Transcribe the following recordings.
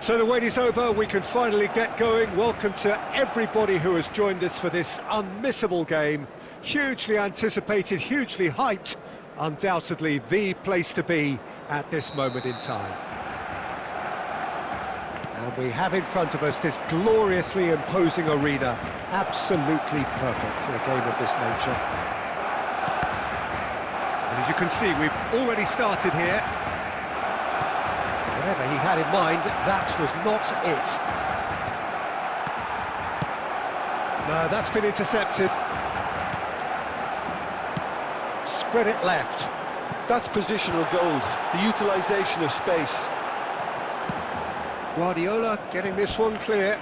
So the wait is over, we can finally get going. Welcome to everybody who has joined us for this unmissable game. Hugely anticipated, hugely hyped, undoubtedly the place to be at this moment in time. And we have in front of us this gloriously imposing arena, absolutely perfect for a game of this nature. And as you can see, we've already started here. Whatever he had in mind, that was not it. No, that's been intercepted. Spread it left. That's positional goal, the utilisation of space. Guardiola getting this one clear.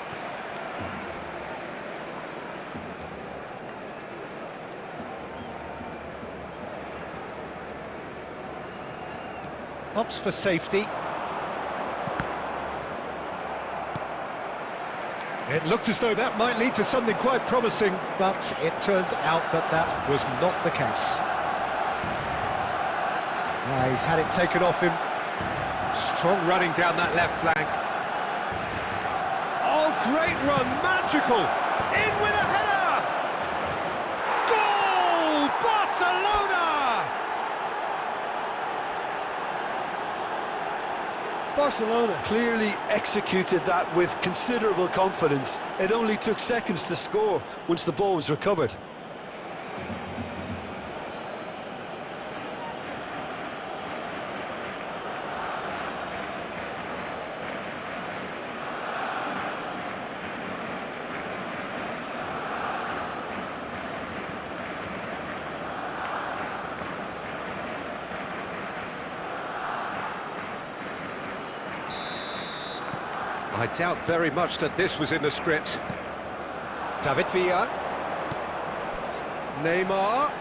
Opts for safety. It looked as though that might lead to something quite promising, but it turned out that that was not the case. He's had it taken off him. Strong running down that left flank. Oh, great run, magical! In with a header! Goal! Barcelona! Barcelona clearly executed that with considerable confidence. It only took seconds to score once the ball was recovered. I doubt very much that this was in the script. David Villa. Neymar.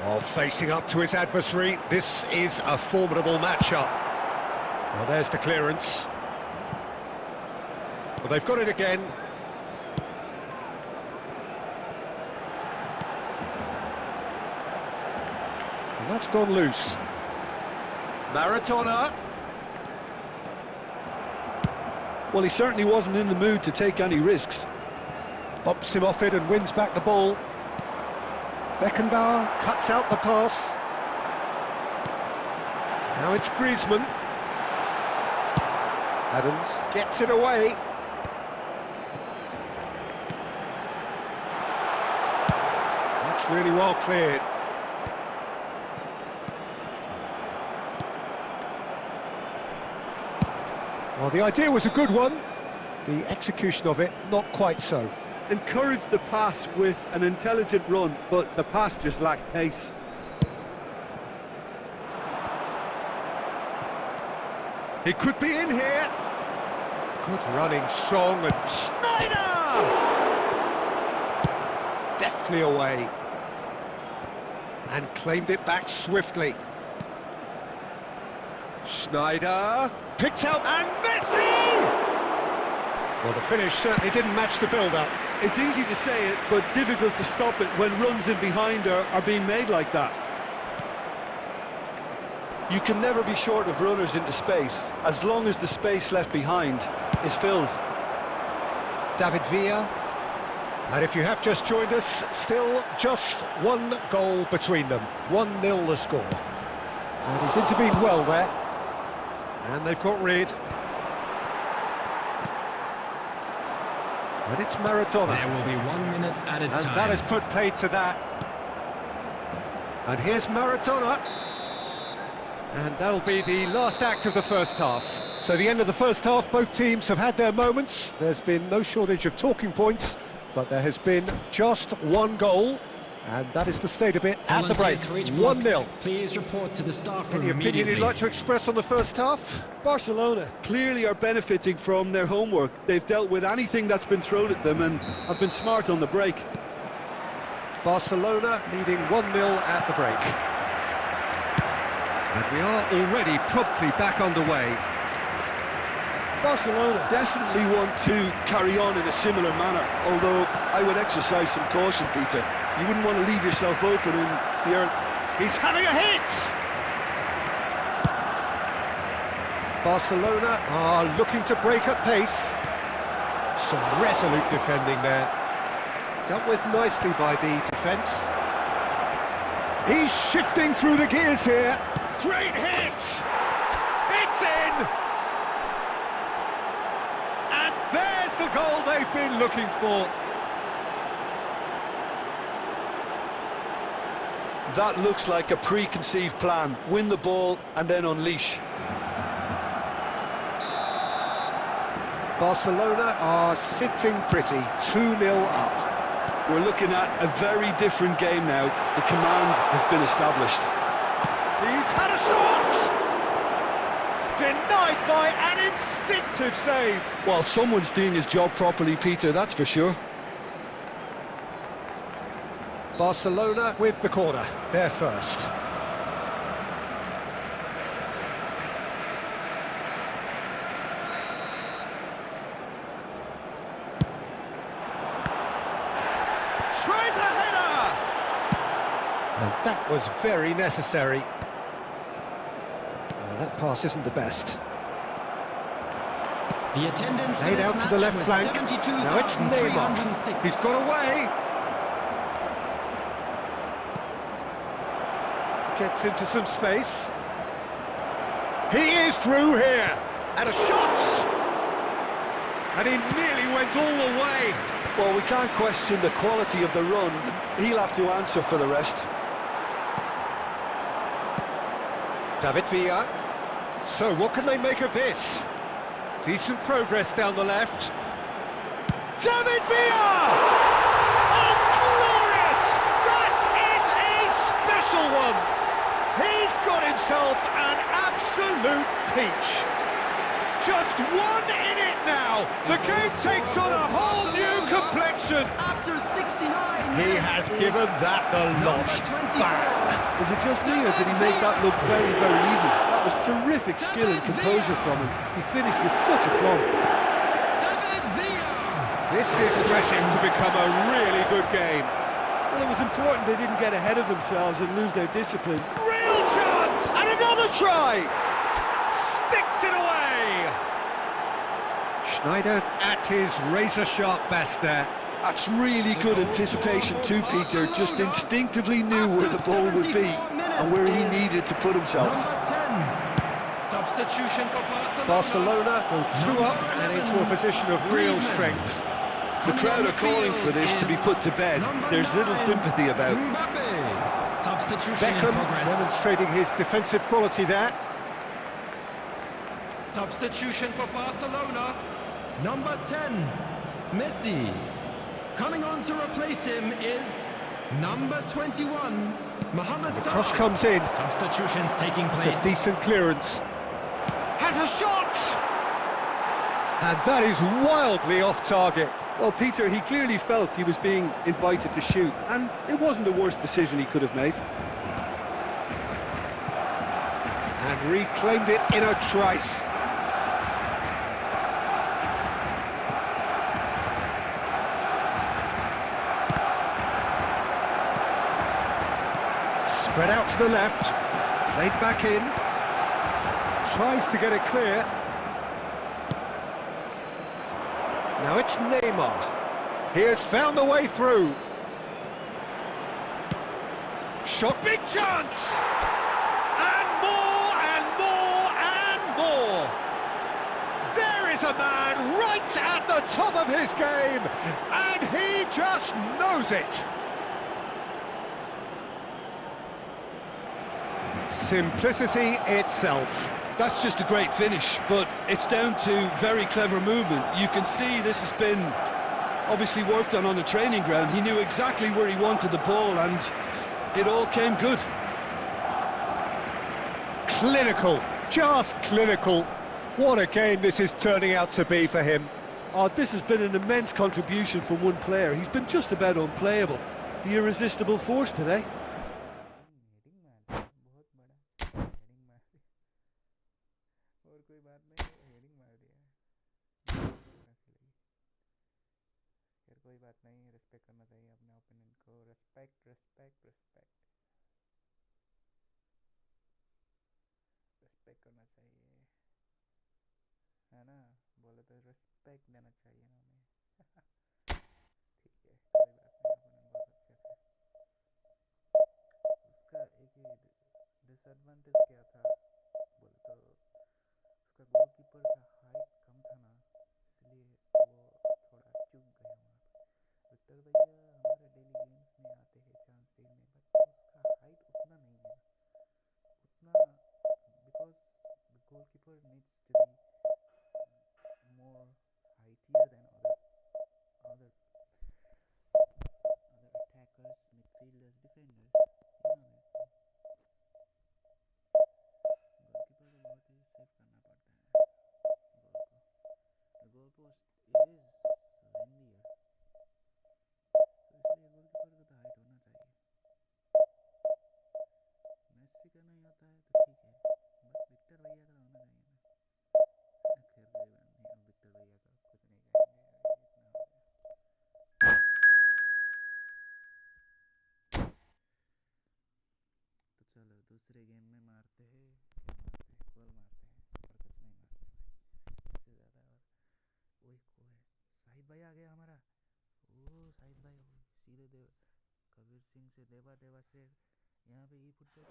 Oh, facing up to his adversary. This is a formidable matchup. Well, there's the clearance. Well, they've got it again. And that's gone loose. Maradona. Well, he certainly wasn't in the mood to take any risks. Bumps him off it and wins back the ball. Beckenbauer cuts out the pass. Now it's Griezmann. Adams gets it away. That's really well cleared. Well, the idea was a good one. The execution of it, not quite so. Encouraged the pass with an intelligent run, but the pass just lacked pace. He could be in here. Good running, strong, and Snyder! Deftly away. And claimed it back swiftly. Snyder picked out, and Messi! Well, the finish certainly didn't match the build-up. It's easy to say it, but difficult to stop it when runs in behind are being made like that. You can never be short of runners into space, as long as the space left behind is filled. David Villa. And if you have just joined us, still just one goal between them. 1-0 the score. And he's intervened well there. And they've got rid. And it's Maradona. There will be 1 minute added time. And that has put paid to that. And here's Maradona. And that'll be the last act of the first half. So the end of the first half, both teams have had their moments. There's been no shortage of talking points, but there has been just one goal. And that is the state of it at the break. 1-0. Please report to the staff room. Any opinion you'd like to express on the first half? Barcelona clearly are benefiting from their homework. They've dealt with anything that's been thrown at them and have been smart on the break. Barcelona leading 1-0 at the break. And we are already promptly back underway. Barcelona definitely want to carry on in a similar manner, although I would exercise some caution, Peter. You wouldn't want to leave yourself open in the early... He's having a hit! Barcelona are looking to break at pace. Some resolute defending there. Dealt with nicely by the defence. He's shifting through the gears here. Great hit! It's in! And there's the goal they've been looking for. That looks like a preconceived plan. Win the ball and then unleash. Barcelona are sitting pretty, 2-0 up. We're looking at a very different game now. The command has been established. He's had a shot! Denied by an instinctive save. Well, someone's doing his job properly, Peter, that's for sure. Barcelona with the corner, they're first. Tries a header! And that was very necessary. That pass isn't the best. The attendance Laid out to the left flank. Now it's Neymar. He's got away. Gets into some space. He is through here. And a shot! And he nearly went all the way. Well, we can't question the quality of the run. He'll have to answer for the rest. David Villa. So what can they make of this? Decent progress down the left. David Villa! Oh, glorious! That is a special one! He's got himself an absolute peach. Just one in it now. The game takes on a whole new complexion. After 69 He has given that the lot. Bang! Is it just me, or did he make that look very, very easy? That was terrific skill and composure from him. He finished with such aplomb. David Villa. This is threatening to become a really good game. Well, it was important they didn't get ahead of themselves and lose their discipline. Real chance! And another try! Sticks it away! Schneider at his razor-sharp best there. That's really good anticipation too, Peter. Just instinctively knew where the ball would be and where he needed to put himself. Number 10. Substitution for Barcelona go 2 up and into a position of real strength. The crowd are calling for this to be put to bed. There's little sympathy about. Substitution in Beckham progress. demonstrating his defensive quality there. Substitution for Barcelona. Number 10, Messi. Coming on to replace him is number 21, Mohamed The Salah. cross comes in. Substitutions taking It's place. a decent clearance. Has a shot! And that is wildly off target. Well, Peter, he clearly felt he was being invited to shoot, and it wasn't the worst decision he could have made. And reclaimed it in a trice. Spread out to the left, played back in, tries to get it clear. Now it's Neymar. He has found the way through. Shot, big chance! And more, and more, and more! There is a man right at the top of his game, and he just knows it. Simplicity itself. That's just a great finish, but it's down to very clever movement. You can see this has been obviously worked on the training ground. He knew exactly where he wanted the ball, and it all came good. Clinical, just clinical. What a game this is turning out to be for him. Oh, this has been an immense contribution from one player. He's been just about unplayable. The irresistible force today. कोई बात नहीं, respect करना चाहिए अपने opinion को। Respect respect respect respect करना चाहिए। है ना, बोले तो रिस्पेक्ट देना चाहिए ना हमें। ठीक है, कोई बात नहीं, ओपोनेंट बहुत अच्छे थे। उसका एक ही डिसएडवांटेज क्या था बोले तो उसका गोलकीपर का हाइट कम था ना, इसलिए वो थोड़ा चूक गया वहाँ पर। विक्टर भैया हमारे डेली गेम्स में आते हैं चांस देने, बट उसका हाइट उतना नहीं है, उतना, because the goalkeeper needs to be more heightener than other attackers, midfielders, defenders. You know that. Goalkeeper को बहुत ही सेव करना पड़ता है गोल को. The goal post is lengthier, तो इसलिए गोलकीपर को तो हाइट होना चाहिए. मेसी का नहीं होता है तो ठीक है, बट विक्टर भैया का होना चाहिए ना. खैर कोई बात नहीं, अब विक्टर भैया का कुछ नहीं कहेंगे, इतना हो गया. तो चलो दूसरे गेम में मारते हैं, क्या मारते हैं, गोल मारते हैं और कुछ नहीं मारते भाई, इससे ज़्यादा. और वही को है, शाहिद भाई आ गया हमारा. ओ शाहिद भाई सीधे देव कबीर सिंह से देवा से यहाँ पे ई football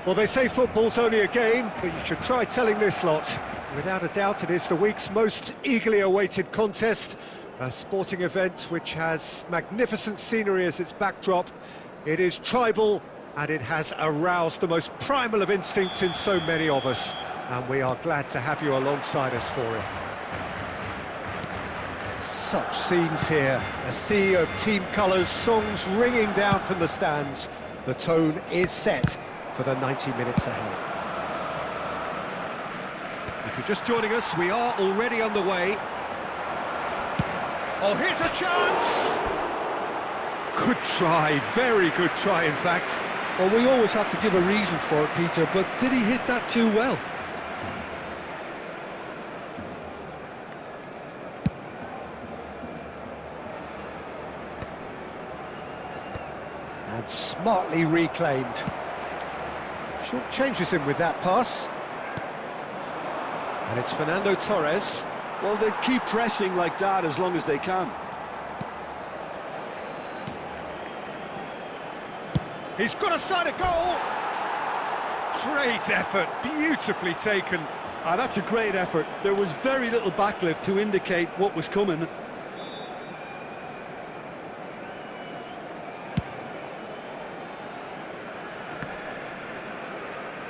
Well, they say football's only a game, but you should try telling this lot. Without a doubt, it is the week's most eagerly awaited contest, a sporting event which has magnificent scenery as its backdrop. It is tribal, and it has aroused the most primal of instincts in so many of us, and we are glad to have you alongside us for it. Such scenes here, a sea of team colours, songs ringing down from the stands. The tone is set for the 90 minutes ahead. If you're just joining us, we are already on the way. Oh, here's a chance! Good try, very good try, in fact. Well, we always have to give a reason for it, Peter, but did he hit that too well? And smartly reclaimed. Short changes him with that pass. And it's Fernando Torres. Well, they keep pressing like that as long as they can. He's got a side of goal! Great effort, beautifully taken. That's a great effort. There was very little backlift to indicate what was coming.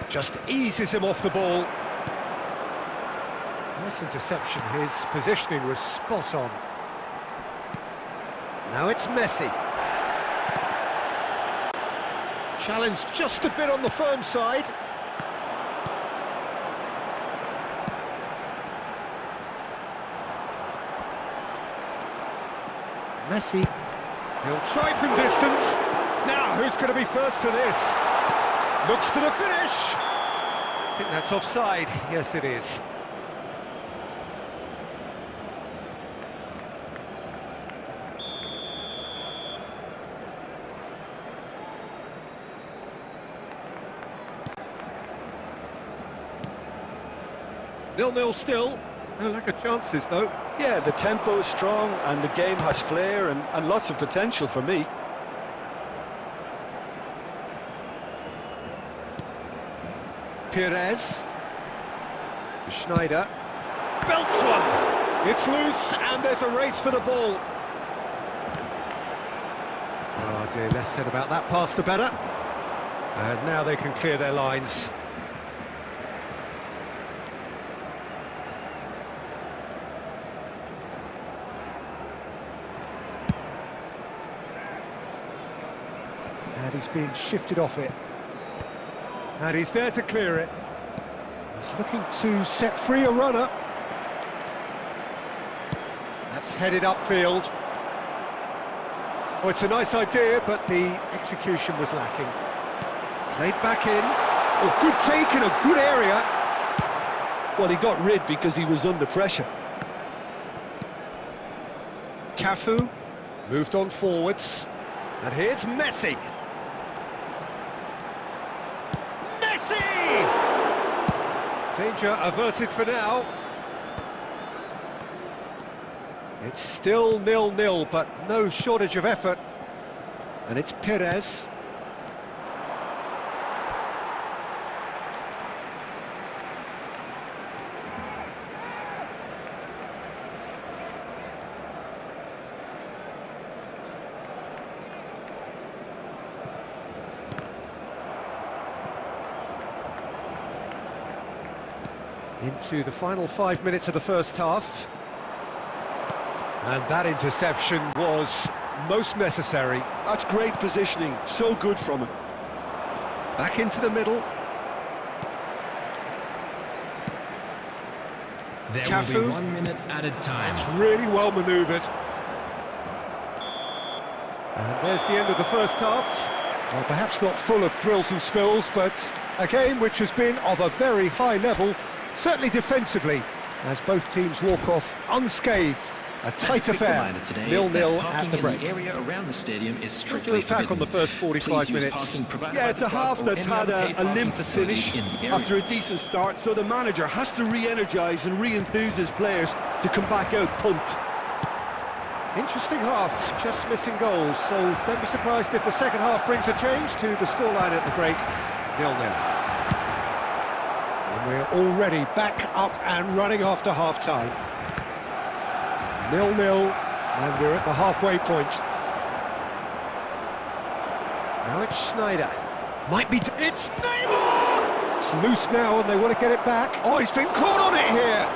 Just eases him off the ball. Nice interception, his positioning was spot on. Now it's Messi. Challenge just a bit on the firm side. Messi. He'll try from distance. Now, who's going to be first to this? Looks for the finish. I think that's offside. Yes, it is. Nil-nil still. No lack of chances, though. Yeah, the tempo is strong and the game has flair and lots of potential for me. Perez. Schneider. Belts one. It's loose and there's a race for the ball. Oh dear, less said about that pass the better. And now they can clear their lines. And he's being shifted off it. And he's there to clear it. He's looking to set free a runner. That's headed upfield. Oh, it's a nice idea, but the execution was lacking. Played back in. Oh, good take in a good area. Well, he got rid because he was under pressure. Cafu moved on forwards. And here's Messi. Messi! Danger averted for now. It's still 0-0, but no shortage of effort. And it's Perez. Into the final 5 minutes of the first half. And that interception was most necessary. That's great positioning, so good from him. Back into the middle. There Cafu. will be 1 minute added time. It's really well manoeuvred. And there's the end of the first half. Well, perhaps not full of thrills and spills, but a game which has been of a very high level, certainly defensively, as both teams walk off unscathed. A tight affair, 0-0 at the break. The area around the stadium is strictly Look back on the first 45 minutes. Yeah, it's a half that's had a limp finish after a decent start, so the manager has to re-energise and re-enthuse his players to come back out pumped. Interesting half, just missing goals, so don't be surprised if the second half brings a change to the scoreline at the break, 0-0. And we're already back up and running after half-time. 0-0, and we're at the halfway point. Now it's Schneider. Might be... It's Neymar! It's loose now, and they want to get it back. Oh, he's been caught on it here!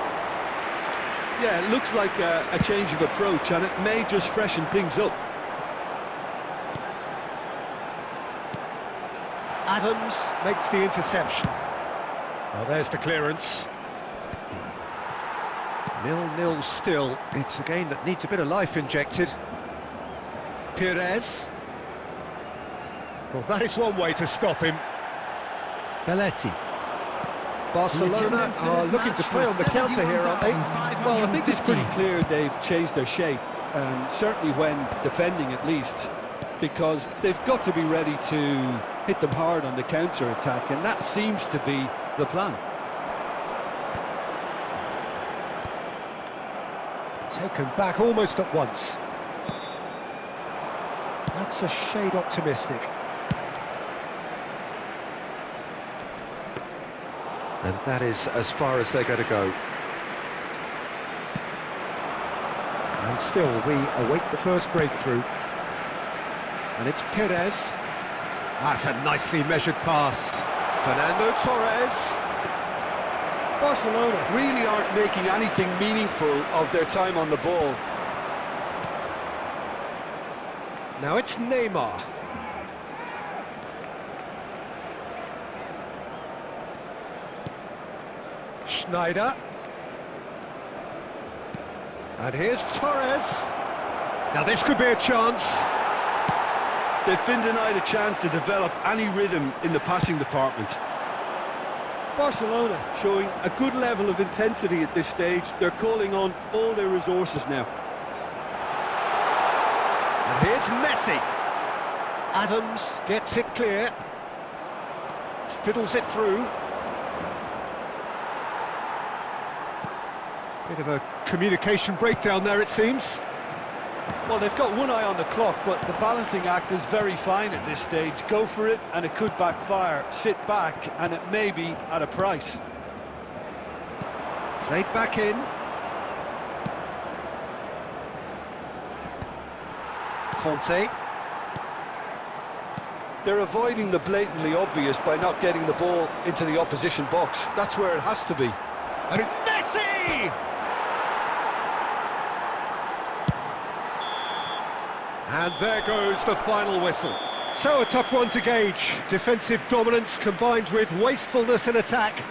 Yeah, it looks like a change of approach, and it may just freshen things up. Adams makes the interception. Well, there's the clearance. 0-0 still. It's a game that needs a bit of life injected. Perez. Well, that is one way to stop him. Belletti. Barcelona are looking to play on the counter here, aren't they? Well, I think it's pretty clear they've changed their shape, certainly when defending at least, because they've got to be ready to hit them hard on the counter-attack, and that seems to be the plan. Taken back almost at once. That's a shade optimistic. And that is as far as they're going to go. And still, we await the first breakthrough. And it's Perez. That's a nicely measured pass. Fernando Torres. Barcelona really aren't making anything meaningful of their time on the ball. Now it's Neymar. Schneider. And here's Torres. Now this could be a chance. They've been denied a chance to develop any rhythm in the passing department. Barcelona showing a good level of intensity at this stage. They're calling on all their resources now. And here's Messi. Adams gets it clear. Fiddles it through. Bit of a communication breakdown there, it seems. Well, they've got one eye on the clock, but the balancing act is very fine at this stage. Go for it, and it could backfire. Sit back, and it may be at a price. Played back in. Conte. They're avoiding the blatantly obvious by not getting the ball into the opposition box. That's where it has to be. And it's Messi! And there goes the final whistle. So a tough one to gauge. Defensive dominance combined with wastefulness in attack,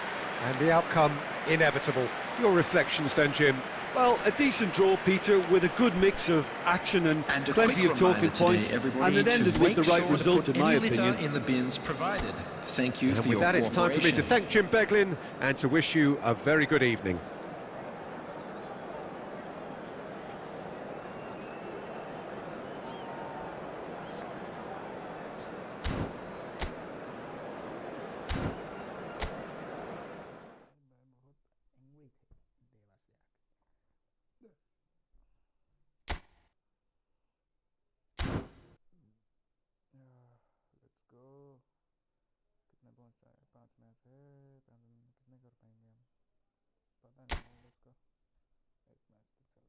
and the outcome inevitable. Your reflections then, Jim? Well, a decent draw, Peter, with a good mix of action and And a plenty quick of talking reminder points, today, everybody, and it to ended with make the right sure to result, put in my any litter opinion. in the bins provided. Thank you And for with your that, it's time for me to cooperation. thank Jim Beglin and to wish you a very good evening. Let's go कितने पहुंचा है 5 match है कितने कर पाएंगे हम पता नहीं लेट्स गो एक मैच तो चल रहा है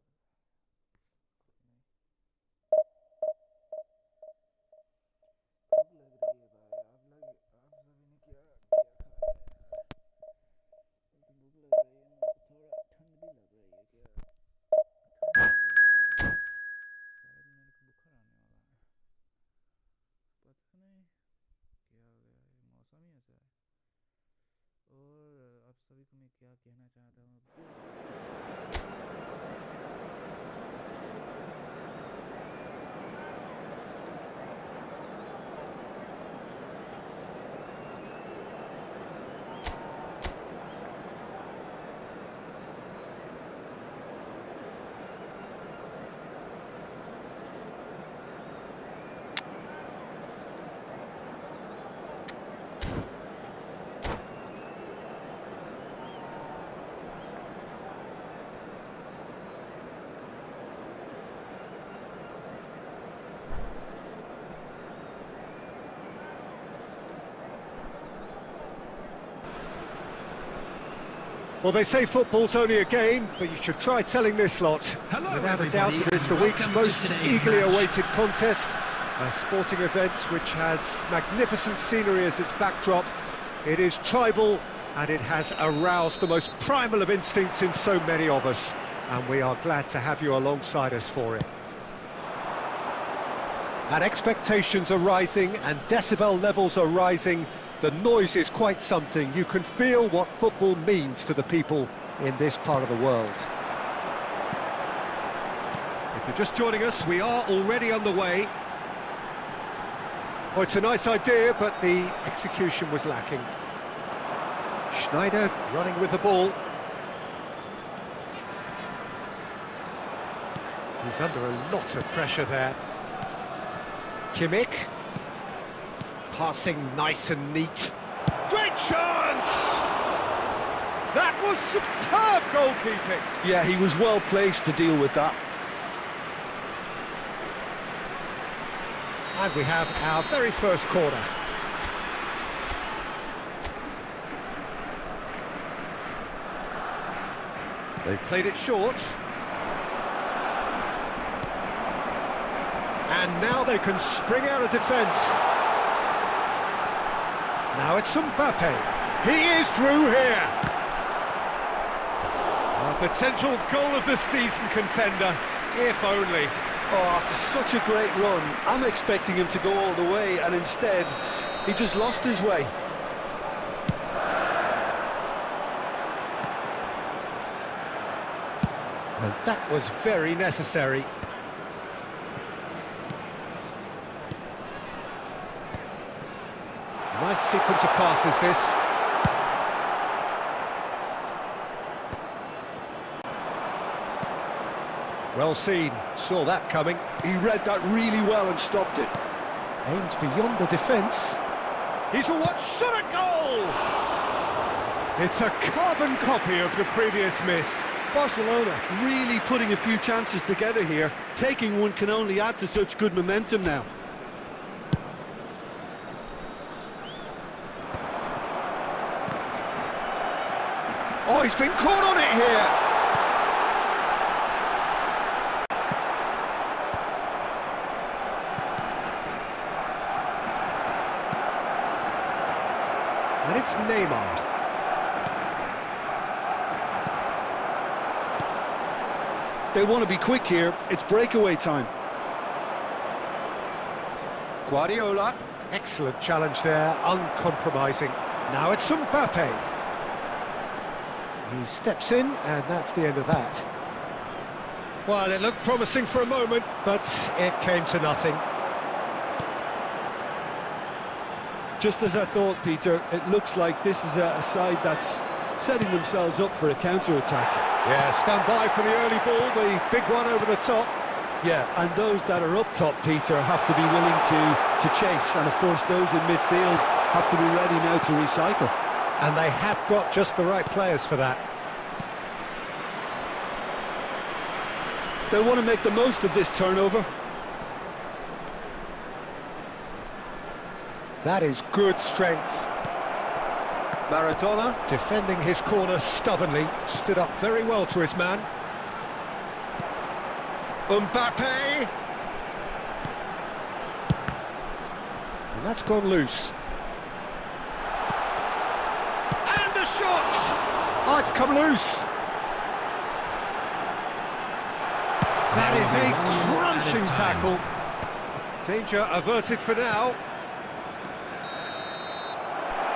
कोई नहीं भूख लग रही है भाई आप सभी ने क्या क्या खाया है यार तो भूख लग रही है मेरे को थोड़ा ठंड भी लग रही है क्या ठंड लग रही है थोड़ा शायद मेरे को बुखार आने वाला है पता नहीं क्या हो गया है मौसम ही ऐसा है और आप सभी को मैं क्या कहना चाहता हूँ Well, they say football's only a game, but you should try telling this lot. Hello, Without a doubt, everybody, it is the and week's welcome to most today's eagerly match. awaited contest. A sporting event which has magnificent scenery as its backdrop. It is tribal, and it has aroused the most primal of instincts in so many of us. And we are glad to have you alongside us for it. And expectations are rising, and decibel levels are rising. The noise is quite something. You can feel what football means to the people in this part of the world. If you're just joining us, we are already underway. Oh, it's a nice idea, but the execution was lacking. Schneider running with the ball. He's under a lot of pressure there. Kimmich. Passing nice and neat. Great chance! That was superb goalkeeping. Yeah, he was well placed to deal with that. And we have our very first corner. They've played it short. And now they can spring out of defence. Now it's Mbappe. He is through here. A potential goal of the season contender, if only. Oh, after such a great run, I'm expecting him to go all the way, and instead, he just lost his way. And that was very necessary. Nice sequence of passes, this. Well seen, saw that coming. He read that really well and stopped it. Aimed beyond the defence. He's a shot at goal! It's a carbon copy of the previous miss. Barcelona really putting a few chances together here. Taking one can only add to such good momentum now. Oh, he's been caught on it here! And it's Neymar. They want to be quick here. It's breakaway time. Guardiola, excellent challenge there, uncompromising. Now it's Mbappe. He steps in, and that's the end of that. Well, it looked promising for a moment, but it came to nothing. Just as I thought, Peter, it looks like this is a side that's setting themselves up for a counter-attack. Yeah, stand by for the early ball, the big one over the top. Yeah, and those that are up top, Peter, have to be willing to chase, and of course those in midfield have to be ready now to recycle. And they have got just the right players for that. They'll want to make the most of this turnover. That is good strength. Maradona, defending his corner stubbornly, stood up very well to his man. Mbappe! And that's gone loose. And a shot! Oh, it's come loose. That is a crunching tackle. Danger averted for now.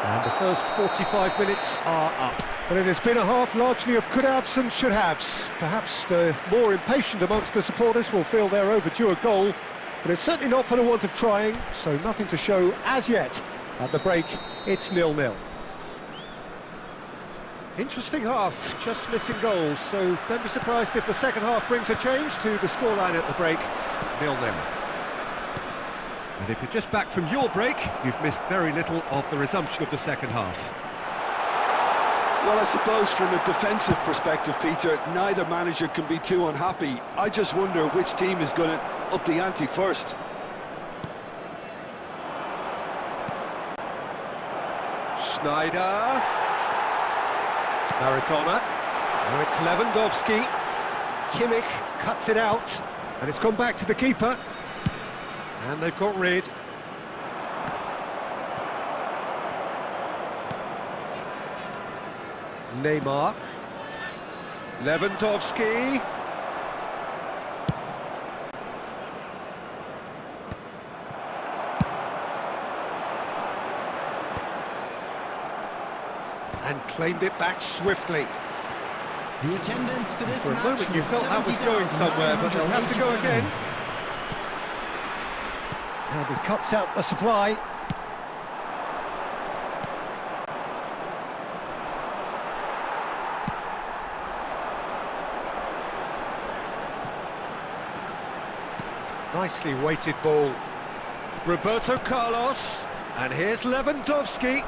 And the first 45 minutes are up. But it has been a half largely of could-haves and should-haves. Perhaps the more impatient amongst the supporters will feel they're overdue a goal, but it's certainly not for the want of trying, so nothing to show as yet. At the break, it's 0-0. Interesting half, just missing goals, so don't be surprised if the second half brings a change to the scoreline at the break, 0-0. And if you're just back from your break, you've missed very little of the resumption of the second half. Well, I suppose from a defensive perspective, Peter, neither manager can be too unhappy. I just wonder which team is going to up the ante first. Schneider. Maradona. Now it's Lewandowski. Kimmich cuts it out, and it's gone back to the keeper. And they've got rid. Neymar. Lewandowski. And claimed it back swiftly. The attendance for this For a match moment you felt that was going somewhere, but they'll have to go again. And he cuts out the supply. Nicely weighted ball. Roberto Carlos. And here's Lewandowski.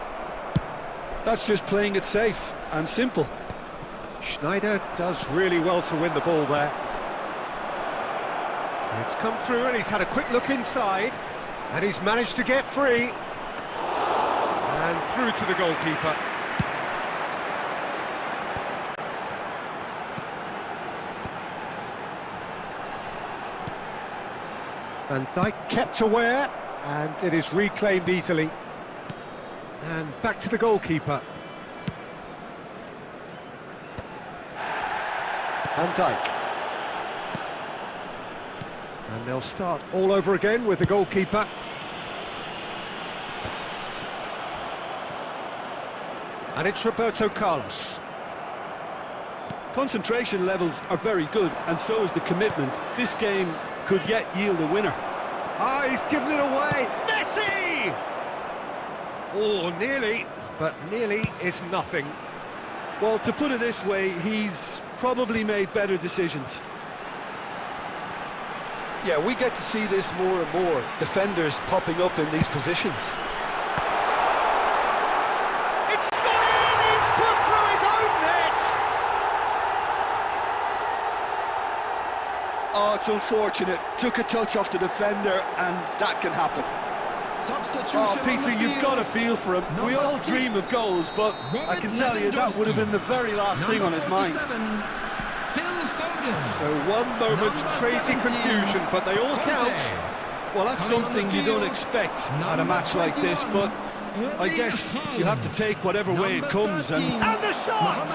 That's just playing it safe and simple. Schneider does really well to win the ball there. It's come through and he's had a quick look inside. And he's managed to get free. And through to the goalkeeper. Van Dijk kept aware, and it is reclaimed easily. And back to the goalkeeper. Van Dijk. And they'll start all over again with the goalkeeper. And it's Roberto Carlos. Concentration levels are very good, and so is the commitment. This game could yet yield a winner. Ah, he's given it away. Messi! Oh, nearly, but nearly is nothing. Well, to put it this way, he's probably made better decisions. Yeah, we get to see this more and more, defenders popping up in these positions. It's gone in! He's put through his own net! Oh, it's unfortunate. Took a touch off the defender, and that can happen. Oh, Peter, you've got a feel for him. We all dream of goals, but I can tell you that would have been the very last thing on his mind. So one moment's crazy confusion, but they all count. Well, that's something you don't expect at a match like this, but I guess you have to take whatever way it comes. And the shot!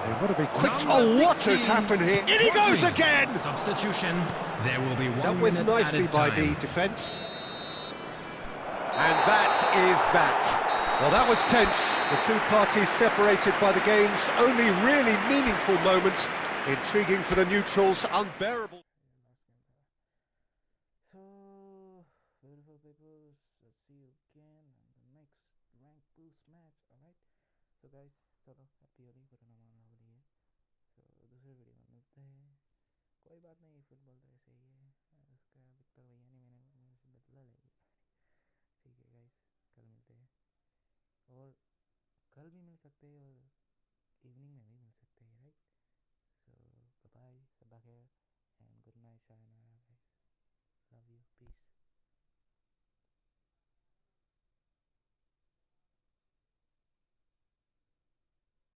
They've got to be quick. Oh, what has happened here? In he goes again! Substitution. There will be 1 Dealt with minute nicely added by time. the defence. And that is that. Well, that was tense. The two parties separated by the game's only really meaningful moment. Intriguing for the neutrals, unbearable. So, beautiful people, let's see you again on the next rank boost match, alright? So guys, चलो happy Holi पुराना मामला होली है. So दूसरे video में मिलते हैं. कोई बात नहीं, फुटबॉल तो ऐसे ही है. उसका विक्टर भैया ने मैंने मेरे से बदला ले लिया. ठीक है गाइस, कल मिलते हैं. और कल भी मिल सकते हैं और इवनिंग में भी मिल सकते हैं, right? So bye bye, sabah khair, and good night, sayonara guys. Love you, peace.